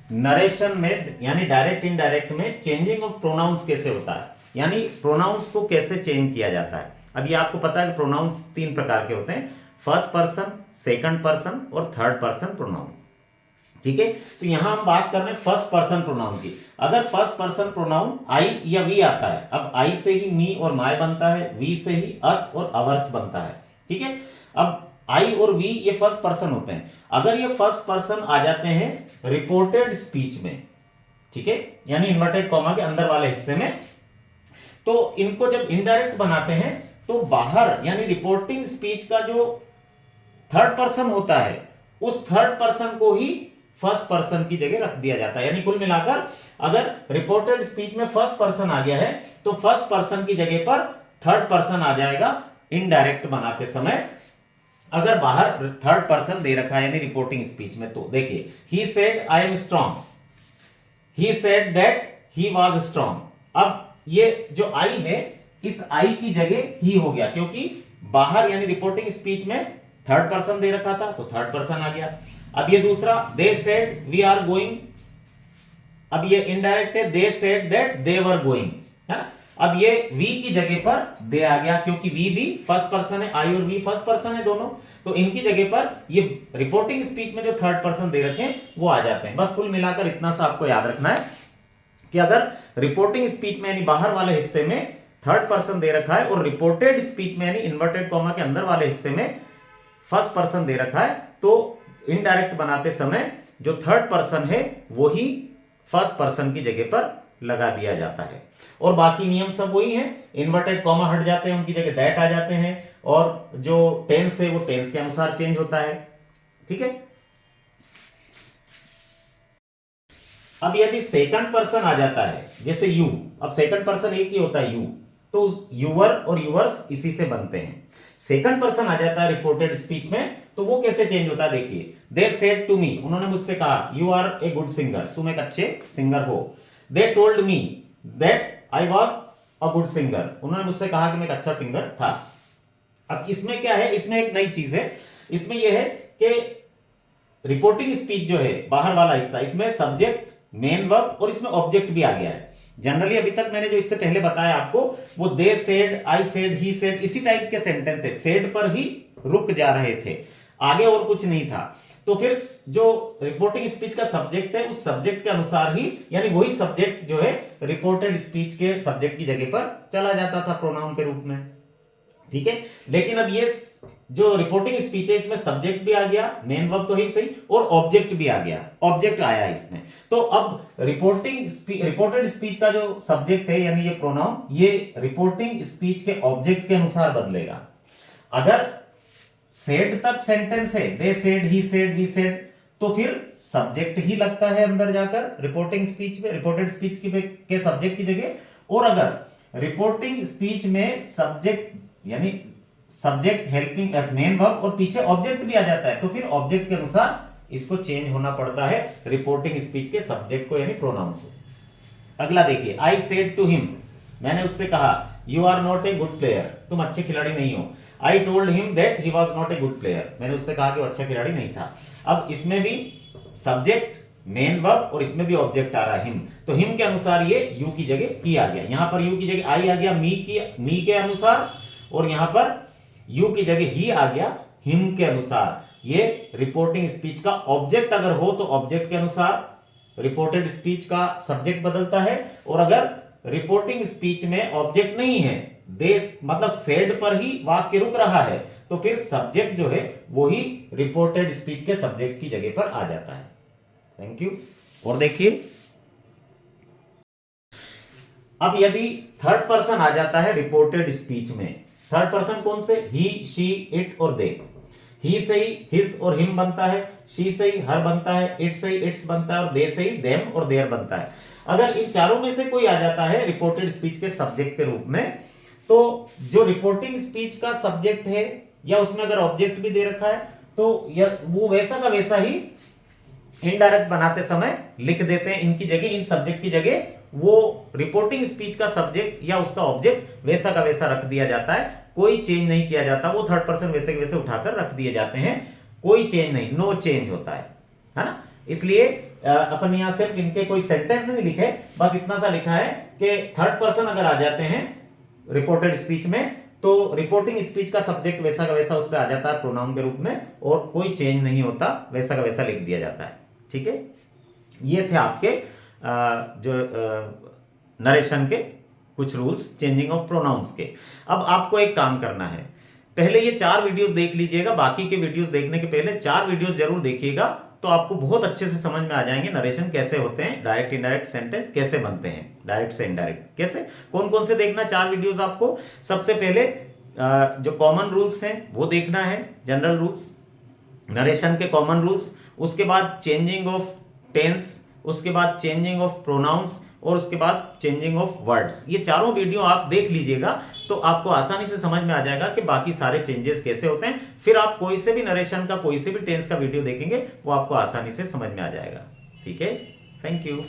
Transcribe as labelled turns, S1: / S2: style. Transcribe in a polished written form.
S1: Narration में यानी direct indirect में चेंजिंग ऑफ प्रोनाउंस कैसे होता है, यानी प्रोनाउंस को कैसे चेंज किया जाता है। अब ये आपको पता है कि प्रोनाउंस 3 प्रकार के होते हैं, फर्स्ट पर्सन, सेकंड पर्सन और थर्ड पर्सन प्रोनाउन। ठीक है, तो यहां हम बात कर रहे हैं फर्स्ट पर्सन प्रोनाउन की। अगर फर्स्ट पर्सन प्रोनाउन आई या वी आता है, अब आई से ही मी और माय बनता है, वी से ही अस और अवर्स बनता है। ठीक है, अब आई और वी ये फर्स्ट पर्सन होते हैं। अगर ये फर्स्ट पर्सन आ जाते हैं रिपोर्टेड स्पीच में, ठीक है, यानी इन्वर्टेड कॉमा के अंदर वाले हिस्से में, तो इनको जब इनडायरेक्ट बनाते हैं तो बाहर यानी रिपोर्टिंग स्पीच का जो थर्ड पर्सन होता है उस थर्ड पर्सन को ही फर्स्ट पर्सन की जगह रख दिया जाता है। यानी कुल मिलाकर अगर रिपोर्टेड स्पीच में फर्स्ट पर्सन आ गया है तो फर्स्ट पर्सन की जगह पर थर्ड पर्सन आ जाएगा इनडायरेक्ट बनाते समय। अगर बाहर थर्ड पर्सन दे रखा है यानी रिपोर्टिंग स्पीच में, तो देखिए he said I am strong, he said that he was strong. अब ये जो आई है इस आई की जगह ही हो गया, क्योंकि बाहर यानी रिपोर्टिंग स्पीच में थर्ड पर्सन दे रखा था तो थर्ड पर्सन आ गया। अब ये दूसरा they said we are going, अब ये इनडायरेक्ट है, they said that they were going, है ना। अब ये वी की जगह पर दे आ गया, क्योंकि वी भी फर्स्ट पर्सन है, आई और वी फर्स्ट पर्सन है दोनों, तो इनकी जगह पर ये रिपोर्टिंग स्पीच में जो थर्ड पर्सन दे रखे हैं वो आ जाते हैं। बस कुल मिलाकर इतना सा आपको याद रखना है कि अगर रिपोर्टिंग स्पीच में यानी बाहर वाले हिस्से में थर्ड पर्सन दे रखा है और रिपोर्टेड स्पीच में यानी इन्वर्टेड कॉमा के अंदर वाले हिस्से में फर्स्ट पर्सन दे रखा है, तो इनडायरेक्ट बनाते समय जो थर्ड पर्सन है वो ही फर्स्ट पर्सन की जगह पर लगा दिया जाता है। और बाकी नियम सब वही हैं, इन्वर्टेड कॉमा हट जाते हैं, उनकी जगह दैट आ जाते हैं, और जो टेंस है वो टेंस के अनुसार चेंज होता है। ठीक है, अब यदि सेकंड पर्सन आ जाता है जैसे यू, अब सेकंड पर्सन एक ही होता है यू, तो यूवर और यूवर्स इसी से बनते हैं। सेकंड पर्सन आ जाता है रिपोर्टेड स्पीच में तो वो कैसे चेंज होता है, देखिए दे सेड टू मी, उन्होंने मुझसे कहा you are a good singer, तुम एक अच्छे सिंगर हो। They told me that I was a good singer, उन्होंने मुझसे कहा कि मैं एक अच्छा सिंगर था। अब इसमें क्या है, इसमें एक नई चीज है, इसमें यह है कि रिपोर्टिंग स्पीच जो है बाहर वाला हिस्सा, इसमें सब्जेक्ट, मेन वर्ब और इसमें ऑब्जेक्ट भी आ गया है। जनरली अभी तक मैंने जो इससे पहले बताया आपको वो they said, I said, he said, इसी टाइप के सेंटेंस थे, सेड पर ही रुक जा रहे थे, आगे और कुछ नहीं था। तो फिर जो रिपोर्टिंग स्पीच का सब्जेक्ट है उस सब्जेक्ट के अनुसार ही, यानी वही सब्जेक्ट जो है रिपोर्टेड स्पीच के सब्जेक्ट की जगह पर चला जाता था प्रोनाउन के रूप में। ठीक है, लेकिन अब ये जो रिपोर्टिंग स्पीच है इसमें सब्जेक्ट भी आ गया, मेन वर्ब तो ही सही, और ऑब्जेक्ट भी आ गया, ऑब्जेक्ट आया इसमें। तो अब रिपोर्टेड स्पीच का जो सब्जेक्ट है यानी ये प्रोनाउन, ये रिपोर्टिंग स्पीच के ऑब्जेक्ट के अनुसार बदलेगा। अगर सेड तक सेंटेंस है, they said, he said, we said, तो फिर सब्जेक्ट ही लगता है अंदर जाकर रिपोर्टिंग स्पीच में, रिपोर्टेड स्पीच के सब्जेक्ट की जगह। और अगर रिपोर्टिंग स्पीच में सब्जेक्ट यानी subject helping as main verb और पीछे ऑब्जेक्ट भी आ जाता है, तो फिर ऑब्जेक्ट के अनुसार इसको चेंज होना पड़ता है रिपोर्टिंग स्पीच के सब्जेक्ट को यानी प्रोनाउन को। अगला देखिए, आई सेड टू हिम, मैंने उससे कहा you are not a good player, तुम अच्छे खिलाड़ी नहीं हो। I told him that he was not a good player, मैंने उससे कहा कि वो अच्छा खिलाड़ी नहीं था। अब इसमें भी सब्जेक्ट, मेन वर्ब और इसमें भी ऑब्जेक्ट आ रहा है हिम, तो हिम के अनुसार ये यू की जगह ही आ गया, यहां पर यू की जगह आई आ गया मी के अनुसार, और यहां पर यू की जगह ही आ गया हिम के अनुसार। ये रिपोर्टिंग स्पीच का ऑब्जेक्ट अगर हो तो ऑब्जेक्ट के अनुसार रिपोर्टेड स्पीच का सब्जेक्ट बदलता है, और अगर रिपोर्टिंग स्पीच में ऑब्जेक्ट नहीं है, देश मतलब सेड पर ही वाक्य रुक रहा है, तो फिर सब्जेक्ट जो है वो ही रिपोर्टेड स्पीच के सब्जेक्ट की जगह पर आ जाता है। Thank you. और देखिए, अब यदि थर्ड पर्सन आ जाता है रिपोर्टेड स्पीच में, थर्ड पर्सन कौन से, ही, शी, इट और दे। ही से ही हिज और हिम बनता है, शी से ही हर बनता है, इट से ही इट्स बनता है, और दे से ही देम और देयर बनता है। अगर इन चारों में से कोई आ जाता है रिपोर्टेड स्पीच के सब्जेक्ट के रूप में, तो जो रिपोर्टिंग स्पीच का सब्जेक्ट है या उसमें अगर ऑब्जेक्ट भी दे रखा है तो वो वैसा का वैसा ही इनडायरेक्ट बनाते समय लिख देते हैं इनकी जगह, इन सब्जेक्ट की जगह वो रिपोर्टिंग स्पीच का सब्जेक्ट या उसका ऑब्जेक्ट वैसा का वैसा रख दिया जाता है, कोई चेंज नहीं किया जाता, वो थर्ड पर्सन वैसे के वैसे उठाकर रख दिए जाते हैं, कोई चेंज नहीं, नो चेंज होता है ना। इसलिए अपन यहाँ सिर्फ इनके कोई सेंटेंस नहीं लिखे, बस इतना सा लिखा है कि थर्ड पर्सन अगर आ जाते हैं रिपोर्टेड स्पीच में तो रिपोर्टिंग स्पीच का सब्जेक्ट वैसा का वैसा उस पर आ जाता है प्रोनाउन के रूप में, और कोई चेंज नहीं होता, वैसा का वैसा लिख दिया जाता है। ठीक है, ये थे आपके जो नरेशन के कुछ रूल्स चेंजिंग ऑफ प्रोनाउंस के। अब आपको एक काम करना है, पहले ये 4 वीडियोस देख लीजिएगा, बाकी के वीडियोस देखने के पहले 4 वीडियोस जरूर देखिएगा, तो आपको बहुत अच्छे से समझ में आ जाएंगे नरेशन कैसे होते हैं, डायरेक्ट इनडायरेक्ट सेंटेंस कैसे बनते हैं, डायरेक्ट से इनडायरेक्ट कैसे, कौन कौन से देखना 4 वीडियोस आपको। सबसे पहले जो कॉमन रूल्स हैं वो देखना है, जनरल रूल्स, नरेशन के कॉमन रूल्स, उसके बाद चेंजिंग ऑफ टेंस, उसके बाद चेंजिंग ऑफ प्रोनाउंस, और उसके बाद चेंजिंग ऑफ वर्ड्स। ये चारों वीडियो आप देख लीजिएगा तो आपको आसानी से समझ में आ जाएगा कि बाकी सारे चेंजेस कैसे होते हैं। फिर आप कोई से भी नरेशन का, कोई से भी टेंस का वीडियो देखेंगे वो आपको आसानी से समझ में आ जाएगा। ठीक है, थैंक यू।